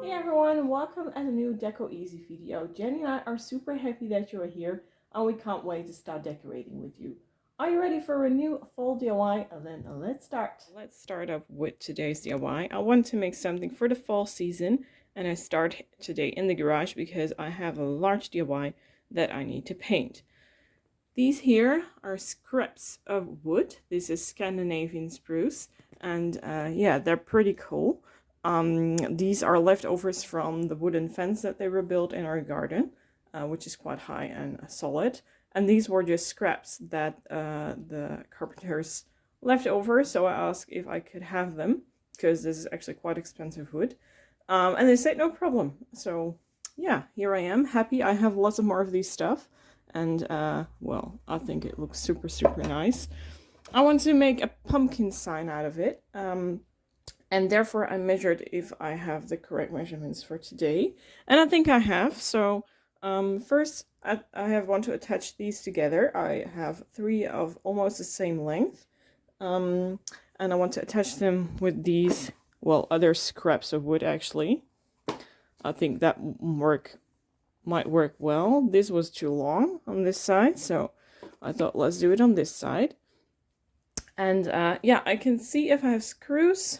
Hey everyone, welcome at a new decoeasy video. Jenny and I are super happy that you are here and we can't wait to start decorating with you. Are you ready for a new fall DIY? Then let's start. Let's start off with today's DIY. I want to make something for the fall season and I start today in the garage because I have a large DIY that I need to paint. These here are scraps of wood. This is Scandinavian spruce and yeah, they're pretty cool. These are leftovers from the wooden fence that they were built in our garden, which is quite high and solid. And these were just scraps that the carpenters left over. So I asked if I could have them because this is actually quite expensive wood. And they said no problem. So yeah, here I am, happy. I have lots of more of these stuff. And well, I think it looks super nice. I want to make a pumpkin sign out of it. And therefore I measured if I have the correct measurements for today. And I think I have. So first I want to attach these together. I have 3 of almost the same length. And I want to attach them with these, well, other scraps of wood actually. I think that might work well. This was too long on this side, so I thought let's do it on this side. And yeah, I can see if I have screws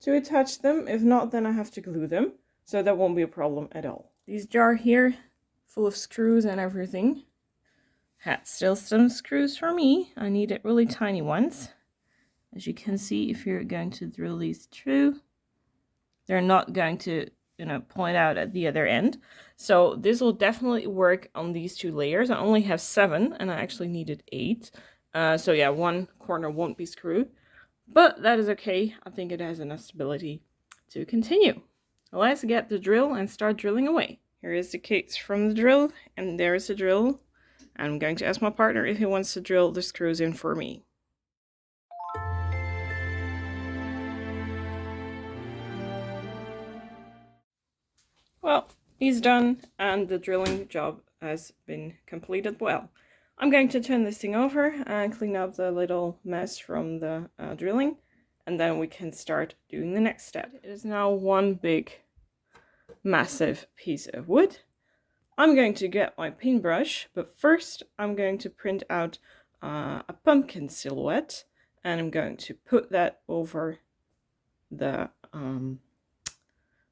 to attach them. If not, then I have to glue them, so that won't be a problem at all. This jar here, full of screws and everything, had still some screws for me. I needed really tiny ones. As you can see, if you're going to drill these through, they're not going to, you know, point out at the other end. So this will definitely work on these 2 layers. I only have 7 and I actually needed 8. So yeah, one corner won't be screwed, but that is okay. I think it has enough stability to continue. Let's get the drill and start drilling away. Here is the case from the drill, and there is the drill. I'm going to ask my partner if he wants to drill the screws in for me. Well, he's done and the drilling job has been completed well. I'm going to turn this thing over and clean up the little mess from the drilling, and then we can start doing the next step. It is now one big massive piece of wood. I'm going to get my paintbrush, but first I'm going to print out a pumpkin silhouette, and I'm going to put that over the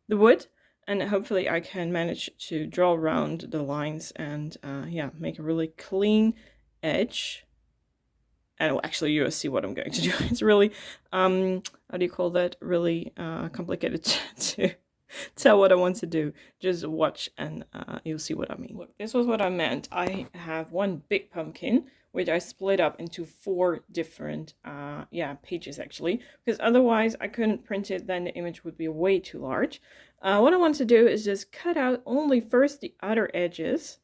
wood. And hopefully I can manage to draw around the lines and yeah, make a really clean edge. And well, actually you'll see what I'm going to do. It's really, how do you call that? Really complicated to tell what I want to do. Just watch and you'll see what I mean. Look, this was what I meant. I have one big pumpkin, which I split up into 4 different pages actually, because otherwise I couldn't print it, then the image would be way too large. What I want to do is just cut out only first the outer edges,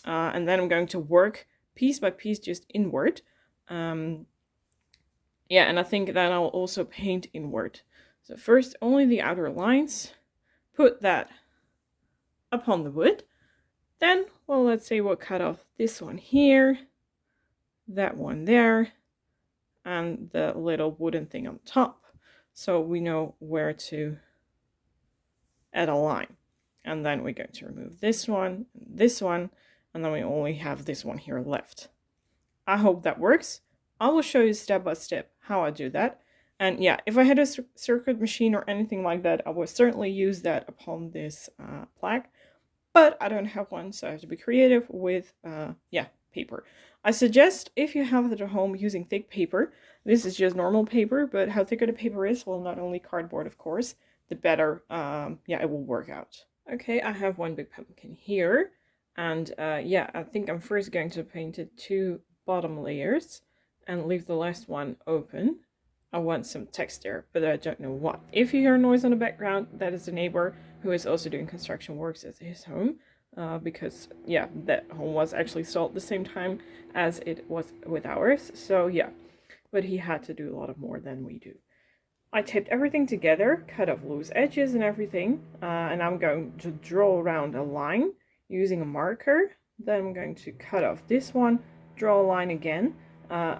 and then I'm going to work piece by piece just inward. Yeah, and I think that I'll also paint inward. So first only the outer lines, put that upon the wood. Then, well, let's say we'll cut off this one here, that one there, and the little wooden thing on top, so we know where to add a line. And then we're going to remove this one, and then we only have this one here left. I hope that works. I will show you step by step how I do that. And yeah, if I had a circuit machine or anything like that, I would certainly use that upon this plaque, but I don't have one, so I have to be creative with paper. I suggest, if you have it at home, using thick paper. This is just normal paper, but how thicker the paper is, well, not only cardboard of course, the better it will work out. Okay, I have one big pumpkin here, and yeah, I think I'm first going to paint it 2 bottom layers and leave the last one open. I want some text there, but I don't know what. If you hear noise on the background, that is the neighbor who is also doing construction works at his home, because yeah, that home was actually sold at the same time as it was with ours, so yeah, but he had to do a lot of more than we do. I taped everything together, cut off loose edges and everything, and I'm going to draw around a line using a marker. Then I'm going to cut off this one, draw a line again,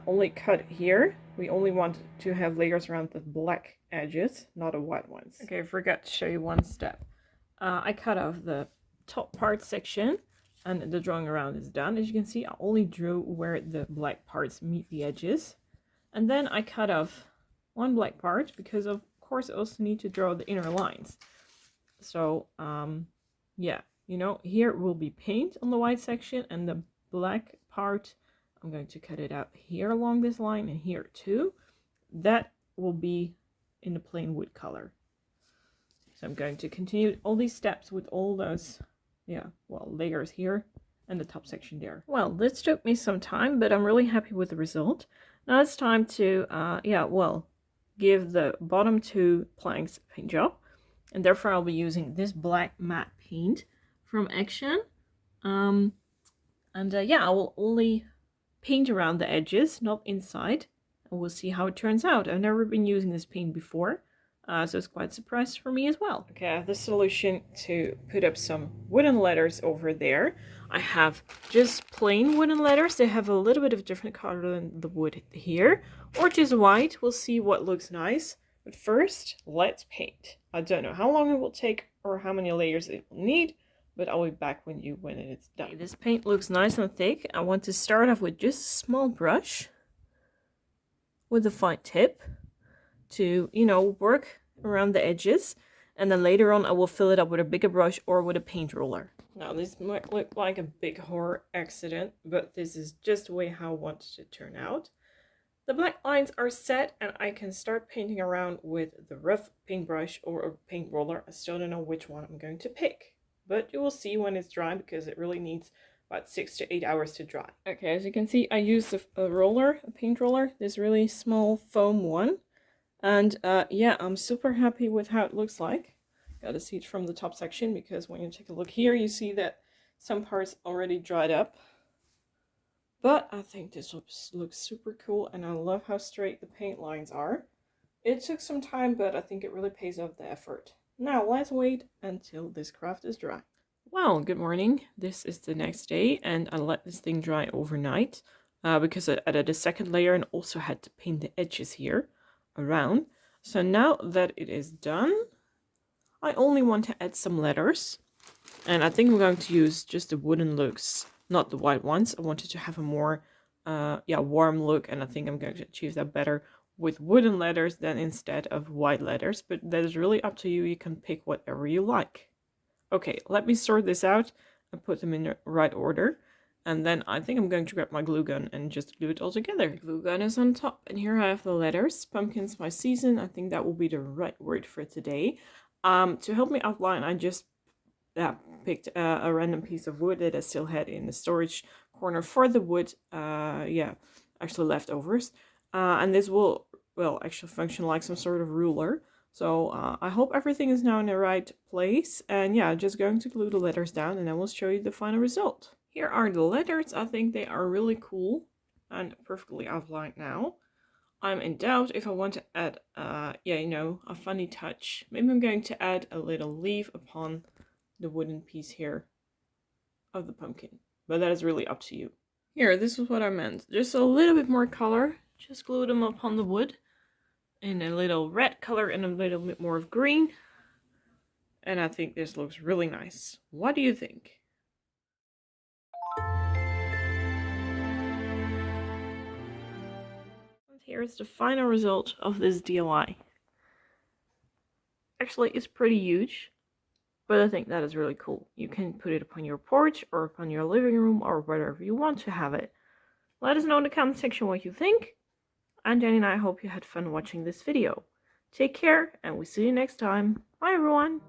only cut here. We only want to have layers around the black edges, not the white ones. Okay, I forgot to show you one step. I cut off the top part section and the drawing around is done. As you can see, I only drew where the black parts meet the edges. And then I cut off one black part because of course I also need to draw the inner lines. So yeah, you know, here will be paint on the white section, and the black part, I'm going to cut it out here along this line and here too. That will be in the plain wood color. So I'm going to continue all these steps with all those, yeah, well, layers here and the top section there. Well, this took me some time, but I'm really happy with the result. Now it's time to, yeah, well, give the bottom two planks a paint job. And therefore I'll be using this black matte paint from Action. Yeah, I will only paint around the edges, not inside. And we'll see how it turns out. I've never been using this paint before. So it's quite a surprise for me as well. Okay, I have the solution to put up some wooden letters over there. I have just plain wooden letters. They have a little bit of different color than the wood here. Or just white. We'll see what looks nice. But first, let's paint. I don't know how long it will take or how many layers it will need, but I'll be back when it's done. Okay, this paint looks nice and thick. I want to start off with just a small brush with a fine tip to, you know, work around the edges, and then later on I will fill it up with a bigger brush or with a paint roller. Now this might look like a big horror accident, but this is just the way how I want it to turn out. The black lines are set and I can start painting around with the rough paintbrush or a paint roller. I still don't know which one I'm going to pick, but you will see when it's dry because it really needs about 6 to 8 hours to dry. Okay, as you can see, I used a roller, a paint roller, this really small foam one. And yeah, I'm super happy with how it looks like. Gotta see it from the top section because when you take a look here, you see that some parts already dried up. But I think this looks super cool, and I love how straight the paint lines are. It took some time, but I think it really pays off the effort. Now let's wait until this craft is dry. Well, good morning. This is the next day, and I let this thing dry overnight because I added a second layer and also had to paint the edges here around. So now that it is done, I only want to add some letters, and I think I'm going to use just the wooden looks, not the white ones. I wanted to have a more warm look, and I think I'm going to achieve that better with wooden letters than instead of white letters, but that is really up to you. You can pick whatever you like. Okay, let me sort this out and put them in the right order. And then I think I'm going to grab my glue gun and just glue it all together. The glue gun is on top, and here I have the letters. Pumpkins by season. I think that will be the right word for today. To help me outline, I just picked a random piece of wood that I still had in the storage corner for the wood. Actually leftovers. And this will actually function like some sort of ruler. So I hope everything is now in the right place. And yeah, just going to glue the letters down, and I will show you the final result. Here are the letters. I think they are really cool and perfectly outlined now. I'm in doubt if I want to add, a funny touch. Maybe I'm going to add a little leaf upon the wooden piece here of the pumpkin. But that is really up to you. Here, this is what I meant. Just a little bit more color. Just glue them upon the wood. In a little red color and a little bit more of green. And I think this looks really nice. What do you think? Here's the final result of this DIY. Actually, it's pretty huge, but I think that is really cool. You can put it upon your porch or upon your living room or wherever you want to have it. Let us know in the comment section what you think. And Jenny and I hope you had fun watching this video. Take care, and we'll see you next time. Bye everyone!